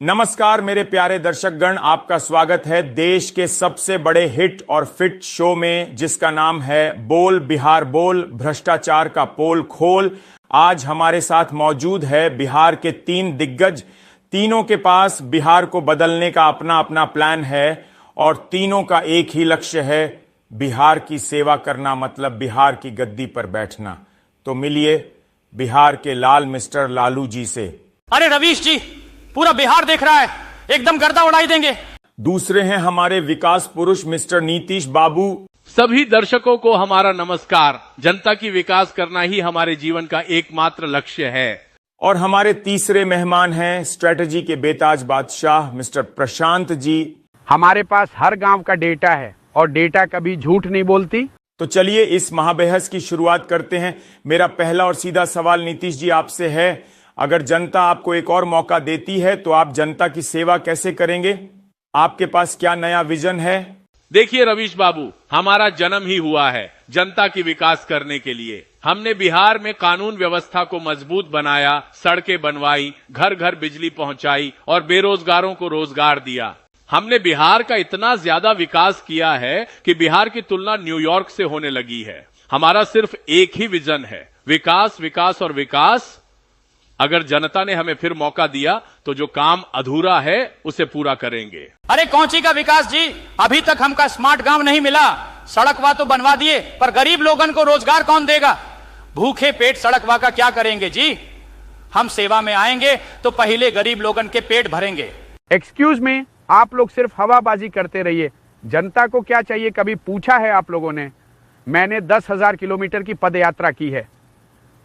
नमस्कार मेरे प्यारे दर्शकगण, आपका स्वागत है देश के सबसे बड़े हिट और फिट शो में, जिसका नाम है बोल बिहार बोल, भ्रष्टाचार का पोल खोल। आज हमारे साथ मौजूद है बिहार के 3 दिग्गज। तीनों के पास बिहार को बदलने का अपना अपना प्लान है और तीनों का एक ही लक्ष्य है, बिहार की सेवा करना, मतलब बिहार की गद्दी पर बैठना। तो मिलिए बिहार के लाल मिस्टर लालू जी से। अरे रवीश जी, पूरा बिहार देख रहा है, एकदम गर्दा उड़ाई देंगे। दूसरे हैं हमारे विकास पुरुष मिस्टर नीतीश बाबू। सभी दर्शकों को हमारा नमस्कार। जनता की विकास करना ही हमारे जीवन का एकमात्र लक्ष्य है। और हमारे तीसरे मेहमान हैं स्ट्रेटजी के बेताज बादशाह मिस्टर प्रशांत जी। हमारे पास हर गांव का डेटा है और डेटा कभी झूठ नहीं बोलती। तो चलिए इस महाबहस की शुरुआत करते हैं। मेरा पहला और सीधा सवाल नीतीश जी आपसे है, अगर जनता आपको एक और मौका देती है तो आप जनता की सेवा कैसे करेंगे? आपके पास क्या नया विजन है? देखिए रवीश बाबू, हमारा जन्म ही हुआ है जनता की विकास करने के लिए। हमने बिहार में कानून व्यवस्था को मजबूत बनाया, सड़कें बनवाई, घर घर बिजली पहुंचाई और बेरोजगारों को रोजगार दिया। हमने बिहार का इतना ज्यादा विकास किया है कि बिहार की तुलना न्यूयॉर्क से होने लगी है। हमारा सिर्फ एक ही विजन है, विकास, विकास और विकास। अगर जनता ने हमें फिर मौका दिया तो जो काम अधूरा है उसे पूरा करेंगे। अरे कौंची का विकास जी, अभी तक हमका स्मार्ट गांव नहीं मिला। सड़कवा तो बनवा दिए, पर गरीब लोगन को रोजगार कौन देगा? भूखे पेट सड़कवा का क्या करेंगे जी? हम सेवा में आएंगे तो पहले गरीब लोगन के पेट भरेंगे। एक्सक्यूज में, आप लोग सिर्फ हवाबाजी करते रहिए। जनता को क्या चाहिए कभी पूछा है आप लोगों ने? मैंने 10,000 किलोमीटर की पदयात्रा की है।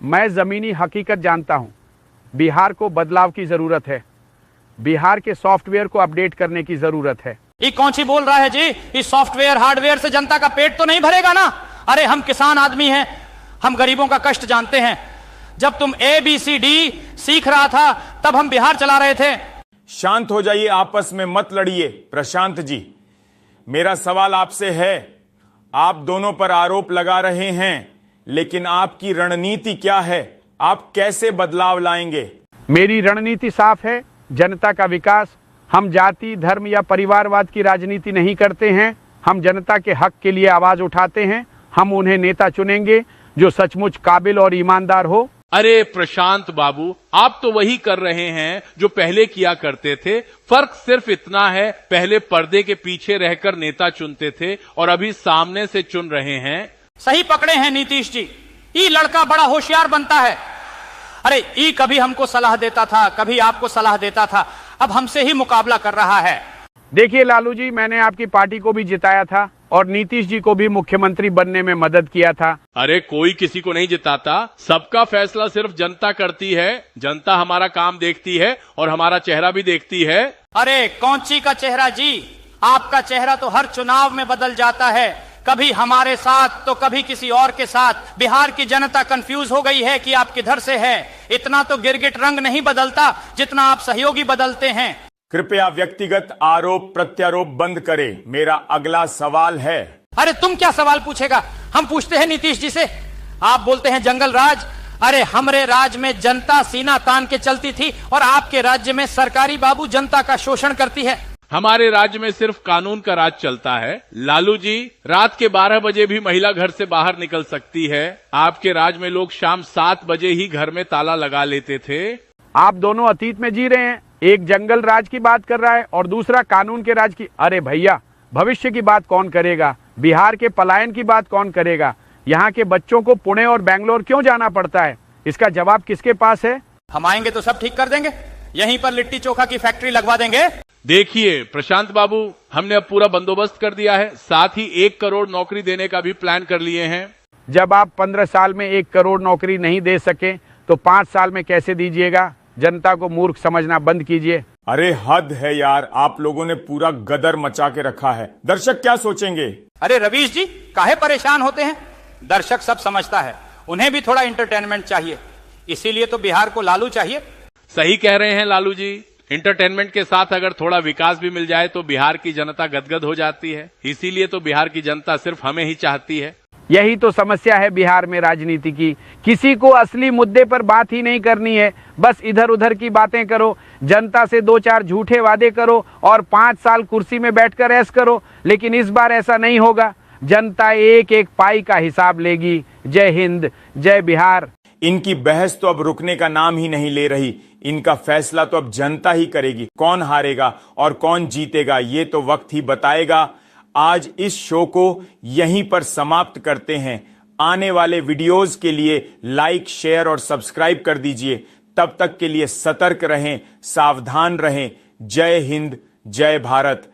मैं जमीनी हकीकत जानता हूं। बिहार को बदलाव की जरूरत है। बिहार के सॉफ्टवेयर को अपडेट करने की जरूरत है। ये कौन सी बोल रहा है जी? इस सॉफ्टवेयर हार्डवेयर से जनता का पेट तो नहीं भरेगा ना? अरे हम किसान आदमी हैं, हम गरीबों का कष्ट जानते हैं। जब तुम ABCD सीख रहा था तब हम बिहार चला रहे थे। शांत हो जाइए, आपस में मत लड़िए। प्रशांत जी, मेरा सवाल आपसे है, आप दोनों पर आरोप लगा रहे हैं, लेकिन आपकी रणनीति क्या है? आप कैसे बदलाव लाएंगे? मेरी रणनीति साफ है, जनता का विकास। हम जाति, धर्म या परिवारवाद की राजनीति नहीं करते हैं। हम जनता के हक के लिए आवाज उठाते हैं। हम उन्हें नेता चुनेंगे जो सचमुच काबिल और ईमानदार हो। अरे प्रशांत बाबू, आप तो वही कर रहे हैं जो पहले किया करते थे। फर्क सिर्फ इतना है, पहले पर्दे के पीछे रहकर नेता चुनते थे और अभी सामने से चुन रहे हैं। सही पकड़े हैं नीतीश जी, ये लड़का बड़ा होशियार बनता है। अरे ये कभी हमको सलाह देता था, कभी आपको सलाह देता था, अब हमसे ही मुकाबला कर रहा है। देखिए लालू जी, मैंने आपकी पार्टी को भी जिताया था और नीतीश जी को भी मुख्यमंत्री बनने में मदद किया था। अरे कोई किसी को नहीं जिताता, सबका फैसला सिर्फ जनता करती है। जनता हमारा काम देखती है और हमारा चेहरा भी देखती है। अरे कौंची का चेहरा जी? आपका चेहरा तो हर चुनाव में बदल जाता है, कभी हमारे साथ तो कभी किसी और के साथ। बिहार की जनता कंफ्यूज हो गई है कि आप किधर से हैं। इतना तो गिरगिट रंग नहीं बदलता जितना आप सहयोगी बदलते हैं। कृपया व्यक्तिगत आरोप प्रत्यारोप बंद करें। मेरा अगला सवाल है। अरे तुम क्या सवाल पूछेगा? हम पूछते हैं नीतीश जी से। आप बोलते हैं जंगल राज। अरे हमरे राज्य में जनता सीना तान के चलती थी और आपके राज्य में सरकारी बाबू जनता का शोषण करती है। हमारे राज्य में सिर्फ कानून का राज चलता है। लालू जी, रात के 12 बजे भी महिला घर से बाहर निकल सकती है। आपके राज्य में लोग शाम 7 बजे ही घर में ताला लगा लेते थे। आप दोनों अतीत में जी रहे हैं। एक जंगल राज की बात कर रहा है और दूसरा कानून के राज की। अरे भैया, भविष्य की बात कौन करेगा? बिहार के पलायन की बात कौन करेगा? यहाँ के बच्चों को पुणे और बेंगलोर क्यों जाना पड़ता है? इसका जवाब किसके पास है? हम आएंगे तो सब ठीक कर देंगे, यहीं पर लिट्टी चोखा की फैक्ट्री लगवा देंगे। देखिए प्रशांत बाबू, हमने अब पूरा बंदोबस्त कर दिया है, साथ ही 1 करोड़ नौकरी देने का भी प्लान कर लिए हैं। जब आप 15 साल में 1 करोड़ नौकरी नहीं दे सके तो 5 साल में कैसे दीजिएगा? जनता को मूर्ख समझना बंद कीजिए। अरे हद है यार, आप लोगों ने पूरा गदर मचा के रखा है। दर्शक क्या सोचेंगे? अरे रवीश जी, काहे परेशान होते हैं? दर्शक सब समझता है, उन्हें भी थोड़ा एंटरटेनमेंट चाहिए, इसीलिए तो बिहार को लालू चाहिए। सही कह रहे हैं लालू जी, इंटरटेनमेंट के साथ अगर थोड़ा विकास भी मिल जाए तो बिहार की जनता गदगद हो जाती है। इसीलिए तो बिहार की जनता सिर्फ हमें ही चाहती है। यही तो समस्या है बिहार में राजनीति की। किसी को असली मुद्दे पर बात ही नहीं करनी है, बस इधर उधर की बातें करो, जनता से 2-4 झूठे वादे करो और 5 साल कुर्सी में बैठकर ऐश करो। लेकिन इस बार ऐसा नहीं होगा, जनता एक एक पाई का हिसाब लेगी। जय हिंद, जय बिहार। इनकी बहस तो अब रुकने का नाम ही नहीं ले रही। इनका फैसला तो अब जनता ही करेगी। कौन हारेगा और कौन जीतेगा ये तो वक्त ही बताएगा। आज इस शो को यहीं पर समाप्त करते हैं। आने वाले वीडियोस के लिए लाइक, शेयर और सब्सक्राइब कर दीजिए। तब तक के लिए सतर्क रहें, सावधान रहें। जय हिंद, जय भारत।